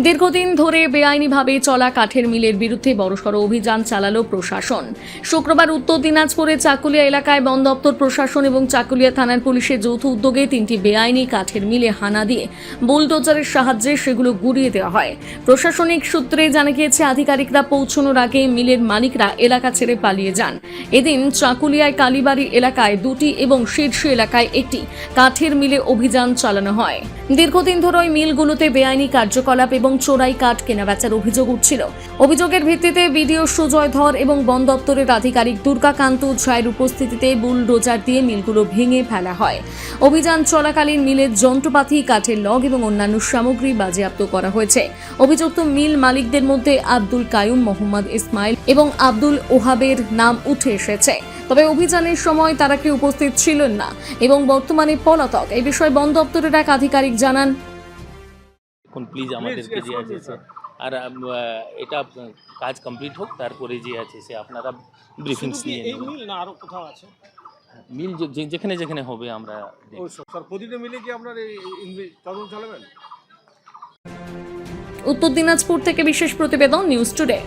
দীর্ঘদিন ধরে বেআইনিভাবে চলা কাঠের মিলের বিরুদ্ধে বড়সড় অভিযান চালালো প্রশাসন। শুক্রবার উত্তর দিনাজপুরে চাকুলিয়া এলাকায় বন দপ্তর, প্রশাসন এবং চাকুলিয়া থানার পুলিশের যৌথ উদ্যোগে 3টি বেআইনি কাঠের মিলে হানা দিয়ে বুলডোজারের সাহায্যে সেগুলো গুড়িয়ে দেওয়া হয়। প্রশাসনিক সূত্রে জানা গিয়েছে, আধিকারিকরা পৌঁছানোর আগে মিলের মালিকরা এলাকা ছেড়ে পালিয়ে যান। এদিন চাকুলিয়ায় কালীবাড়ি এলাকায় 2টি এবং শীর্ষ এলাকায় 1টি কাঠের মিলে অভিযান চালানো হয়। দীর্ঘদিন ধরে ওই মিলগুলোতে বেআইনি কার্যকলাপ এবং চোরাই কাঠ কেনাবেচার অভিযোগ উঠছিল। অভিযোগের ভিত্তিতে বিডিও সুজয় ধর এবং বন দপ্তরের আধিকারিক দুর্গাকান্ত ঝায়ের উপস্থিতিতে বুলডোজার দিয়ে মিলগুলো ভেঙে ফেলা হয়। অভিযান চলাকালীন মিলের যন্ত্রপাতি, কাঠের লগ এবং অন্যান্য সামগ্রী বাজেয়াপ্ত করা হয়েছে। অভিযুক্ত মিল মালিকদের মধ্যে আব্দুল কায়ুম, মোহাম্মদ ইসমাইল এবং আব্দুল ওহাবের নাম উঠে এসেছে। তবে অভিযানের সময় তারা কেউ উপস্থিত ছিলেন না এবং বর্তমানে পলাতক। এই বিষয়ে বন দপ্তরের এক আধিকারিক জানান, প্লিজ আমাদেরকে যে আছে আর এটা কাজ কমপ্লিট হোক, তারপরে যে আছে সে আপনারা ব্রিফিংস নিয়ে এই মিল না আরো কোথাও আছে? মিল যেখানে যেখানে হবে আমরা স্যার প্রতিটা মিলে কি আপনার এই তদন্ত চালাবেন? উত্তর দিনাজপুর থেকে বিশেষ প্রতিবেদন, নিউজ টুডে।